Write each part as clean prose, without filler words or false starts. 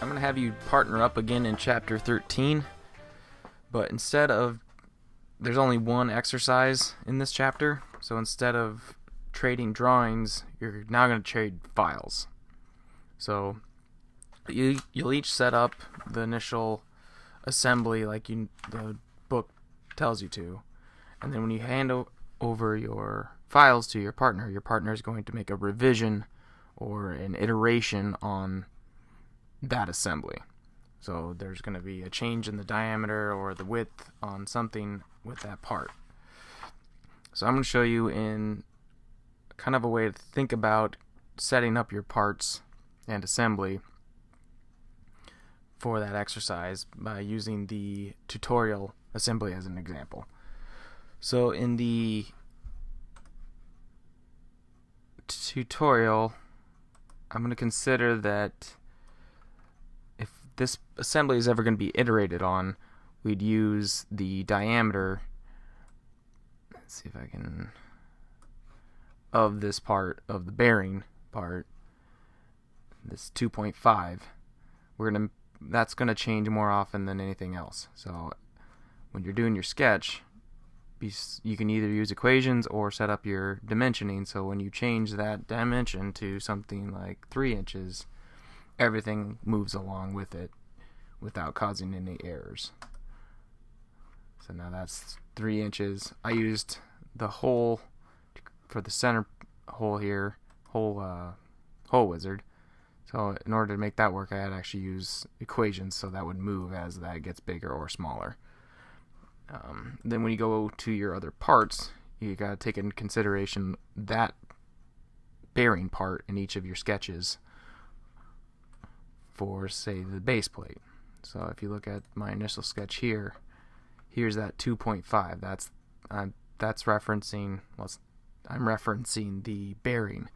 I'm going to have you partner up again in chapter 13, but there's only one exercise in this chapter, so instead of trading drawings, you're now going to trade files. So you'll each set up the initial assembly like the book tells you to, and then when you hand over your files to your partner is going to make a revision or an iteration on that assembly. So there's going to be a change in the diameter or the width on something with that part. So I'm going to show you in kind of a way to think about setting up your parts and assembly for that exercise by using the tutorial assembly as an example. So in the tutorial, I'm going to consider that if this assembly is ever going to be iterated on, we'd use the diameter, let's see if I can, of this part, of the bearing part, this 2.5, that's going to change more often than anything else. So when you're doing your sketch, you can either use equations or set up your dimensioning, so when you change that dimension to something like 3 inches, everything moves along with it without causing any errors. So now that's 3 inches. I used the hole for the center hole here, hole wizard. So in order to make that work, I had to actually use equations so that would move as that gets bigger or smaller. Then when you go to your other parts, you got to take into consideration that bearing part in each of your sketches for, say, the base plate. So if you look at my initial sketch here, here's that 2.5. That's referencing, well, I'm referencing the bearing,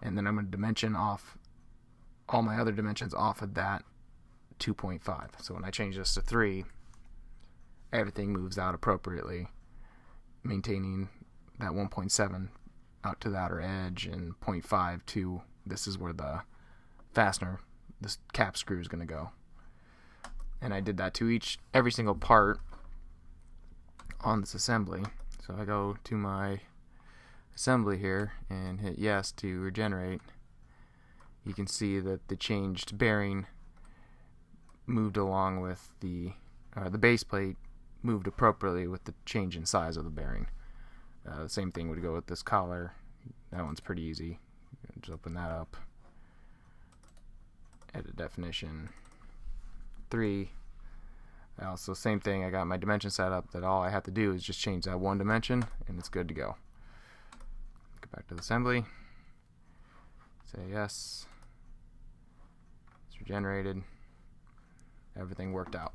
and then I'm going to dimension off all my other dimensions off of that 2.5. So when I change this to 3, everything moves out appropriately, maintaining that 1.7 out to the outer edge and 0.5 to, this is where the fastener, this cap screw is going to go. And I did that to every single part on this assembly. So I go to my assembly here and hit yes to regenerate. You can see that the changed bearing moved along with the base plate moved appropriately with the change in size of the bearing. The same thing would go with this collar. That one's pretty easy. Just open that up. Edit definition 3. Also, same thing. I got my dimension set up that all I have to do is just change that one dimension and it's good to go. Go back to the assembly. Say yes. It's regenerated. Everything worked out.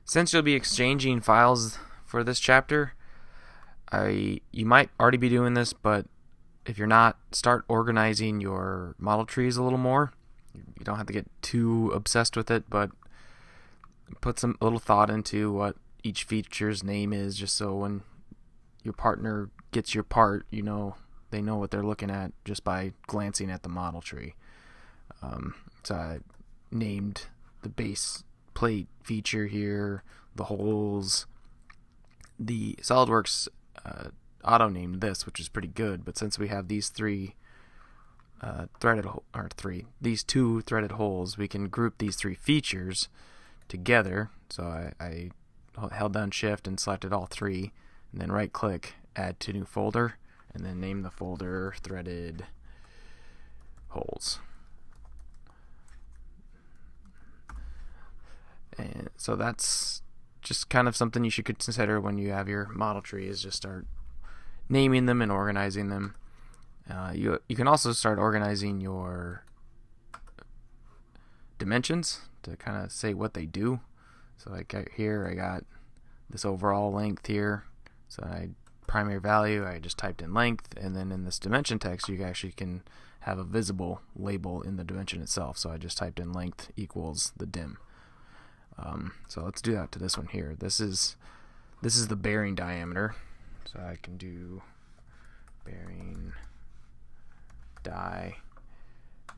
Since you'll be exchanging files for this chapter, you might already be doing this, but if you're not, start organizing your model trees a little more. You don't have to get too obsessed with it, but put a little thought into what each feature's name is, just so when your partner gets your part, they know what they're looking at just by glancing at the model tree. So I named the base plate feature here, the holes. The SolidWorks auto named this, which is pretty good, but since we have these two threaded holes, we can group these 3 features together. So I held down shift and selected all 3, and then right click, add to new folder, and then name the folder threaded holes. And so that's just kind of something you should consider when you have your model tree, is just start naming them and organizing them. You can also start organizing your dimensions to kind of say what they do. So like here I got this overall length here. So primary value, I just typed in length, and then in this dimension text you actually can have a visible label in the dimension itself. So I just typed in length equals the dim. So let's do that to this one here. This is the bearing diameter. So I can do bearing die,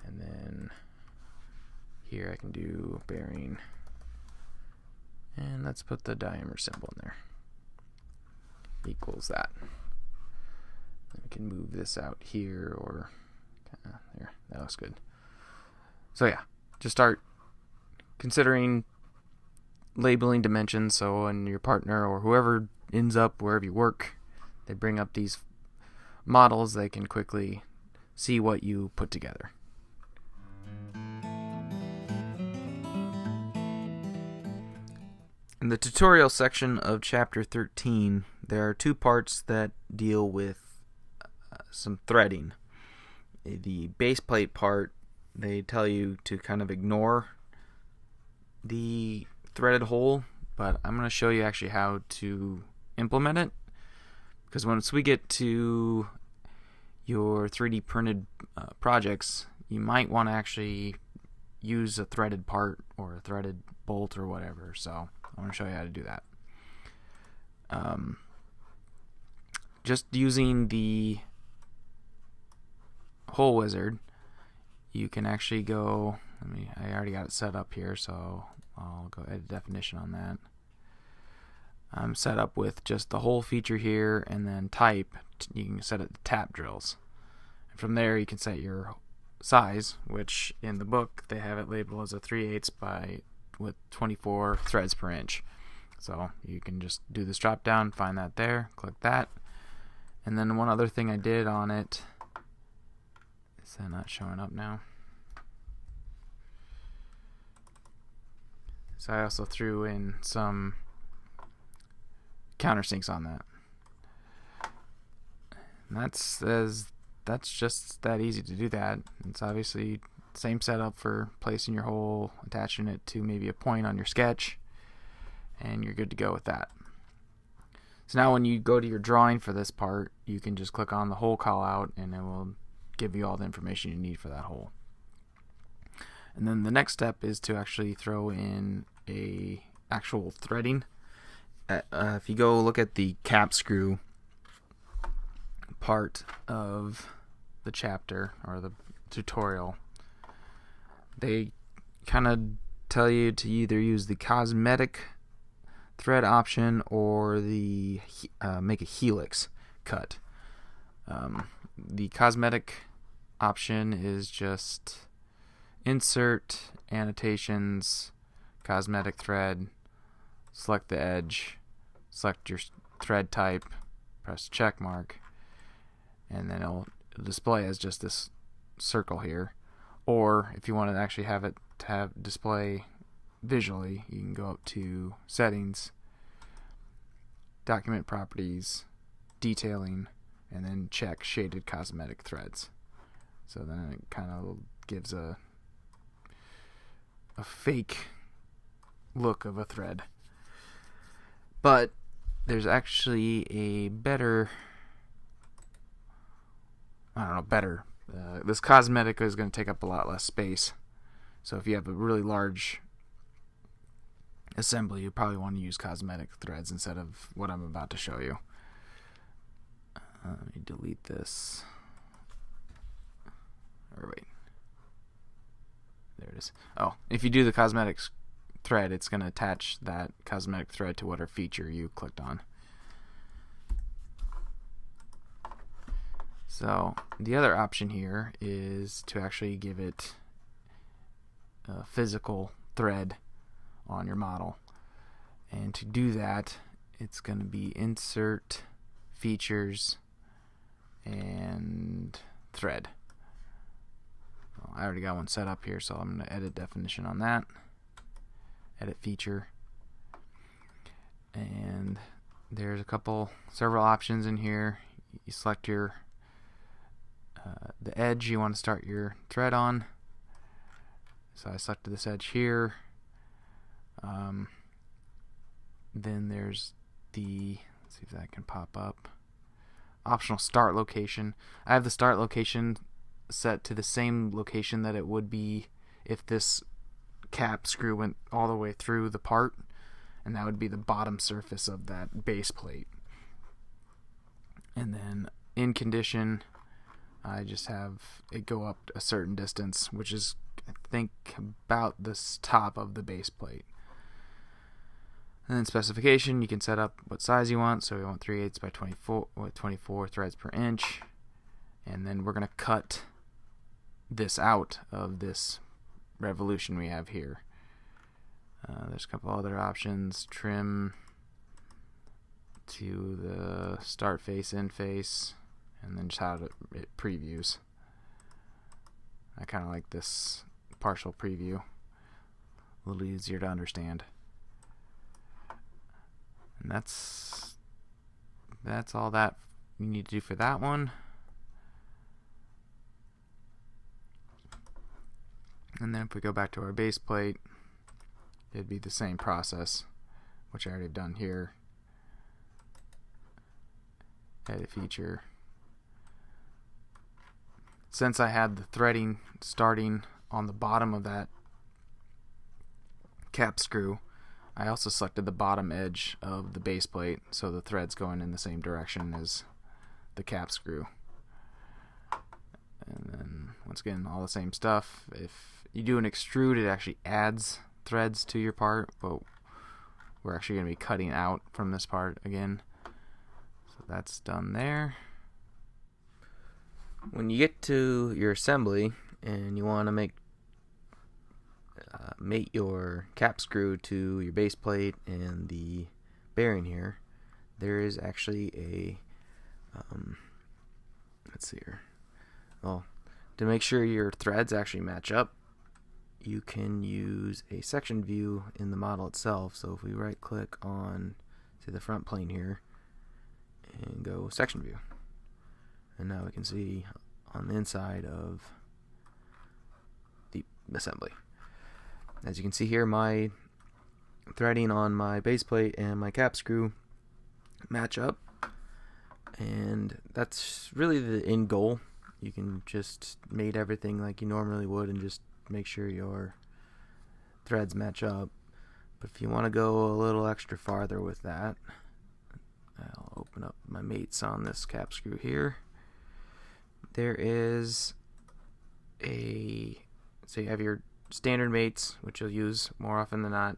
and then here I can do bearing, and let's put the diameter symbol in there, equals that. And we can move this out here, or there, that looks good. So yeah, just start considering labeling dimensions, so when your partner or whoever ends up wherever you work, they bring up these models, they can quickly see what you put together. In the tutorial section of chapter 13, there are two parts that deal with some threading. The base plate part, they tell you to kind of ignore the threaded hole, but I'm going to show you actually how to implement it, because once we get to your 3D printed projects, you might want to actually use a threaded part or a threaded bolt or whatever. So I'm going to show you how to do that. Just using the hole wizard, you can actually go, I already got it set up here, so I'll go edit definition on that. I'm set up with just the hole feature here, and then type, you can set it to tap drills. And from there you can set your size, which in the book they have it labeled as a 3/8 by with 24 threads per inch. So you can just do this drop down, find that there, click that. And then one other thing I did on it, is that not showing up now? So I also threw in some countersinks on that. And that's just that easy to do that. It's obviously the same setup for placing your hole, attaching it to maybe a point on your sketch, and you're good to go with that. So now when you go to your drawing for this part, you can just click on the hole call out, and it will give you all the information you need for that hole. And then the next step is to actually throw in a actual threading. If you go look at the cap screw part of the chapter or the tutorial, they kind of tell you to either use the cosmetic thread option or the make a helix cut. The cosmetic option is just insert, annotations, cosmetic thread, select the edge, select your thread type, press check mark, and then it'll display as just this circle here. Or if you want to actually have it to have display visually, you can go up to settings, document properties, detailing, and then check shaded cosmetic threads. So then it kind of gives a fake look of a thread. But there's actually a better, this cosmetic is going to take up a lot less space. So if you have a really large assembly, you probably want to use cosmetic threads instead of what I'm about to show you. Let me delete this. Or wait. There it is. Oh, if you do the cosmetic thread, it's going to attach that cosmetic thread to whatever feature you clicked on. So the other option here is to actually give it a physical thread on your model. And to do that, it's going to be insert, features, and thread. Well, I already got one set up here, so I'm going to edit definition on that. Edit feature. And there's several options in here. You select your the edge you want to start your thread on. So I selected this edge here. Then there's let's see if that can pop up, optional start location. I have the start location set to the same location that it would be if this cap screw went all the way through the part, and that would be the bottom surface of that base plate. And then in condition, I just have it go up a certain distance, which is, I think, about this top of the base plate. And then specification, you can set up what size you want. So we want 3/8 by 24 with 24 threads per inch. And then we're going to cut this out of this revolution we have here. There's a couple other options. Trim to the start face, end face, and then just how it previews. I kind of like this partial preview. A little easier to understand. And that's all that you need to do for that one. And then if we go back to our base plate, it'd be the same process, which I already have done here. Edit feature. Since I had the threading starting on the bottom of that cap screw, I also selected the bottom edge of the base plate so the thread's going in the same direction as the cap screw. And then once again, all the same stuff. If you do an extrude, it actually adds threads to your part, but we're actually going to be cutting out from this part again. So that's done there. When you get to your assembly and you want to mate your cap screw to your base plate and the bearing here, there is actually a let's see here. Well, to make sure your threads actually match up, you can use a section view in the model itself. So if we right click on, say, the front plane here and go section view, and now we can see on the inside of the assembly. As you can see here, my threading on my base plate and my cap screw match up, and that's really the end goal. You can just mate everything like you normally would and just make sure your threads match up. But if you want to go a little extra farther with that, I'll open up my mates on this cap screw here. There is so you have your standard mates, which you'll use more often than not,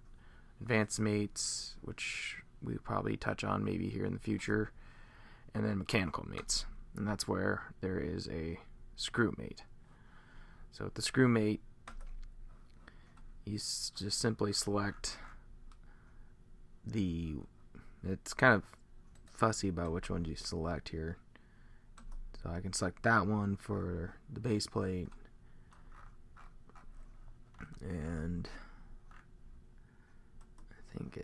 advanced mates, which we probably touch on maybe here in the future, and then mechanical mates. And that's where there is a screw mate. So with the screw mate, you just simply select it's kind of fussy about which ones you select here. So I can select that one for the base plate, and I think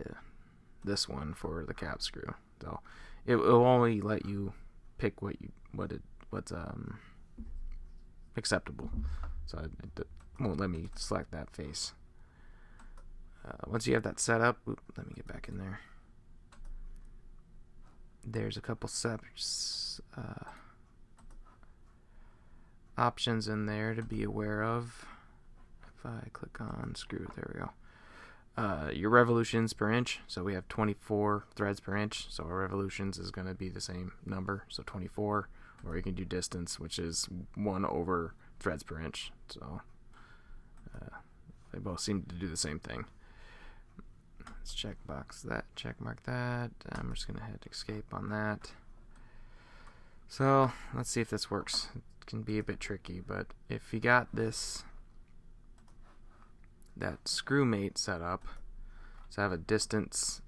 this one for the cap screw. So it will only let you pick what's acceptable. So it won't let me select that face. Once you have that set up, let me get back in there. There's a couple options in there to be aware of. If I click on screw, there we go. Your revolutions per inch. So we have 24 threads per inch. So our revolutions is going to be the same number, so 24. Or you can do distance, which is 1 over threads per inch. So they both seem to do the same thing. Let's check mark that. I'm just going to hit escape on that. So let's see if this works. It can be a bit tricky, but if you got that screw mate set up, so I have a distance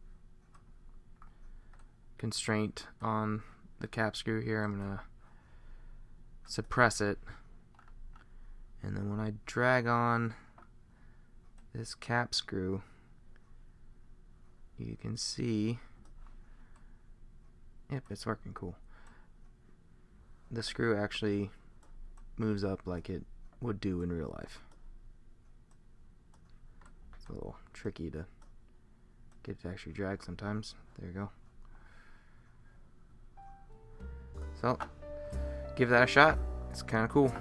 constraint on the cap screw here, I'm going to suppress it, and then when I drag on this cap screw, you can see, yep, it's working cool. The screw actually moves up like it would do in real life. It's a little tricky to get it to actually drag sometimes. There you go. So, give that a shot. It's kind of cool.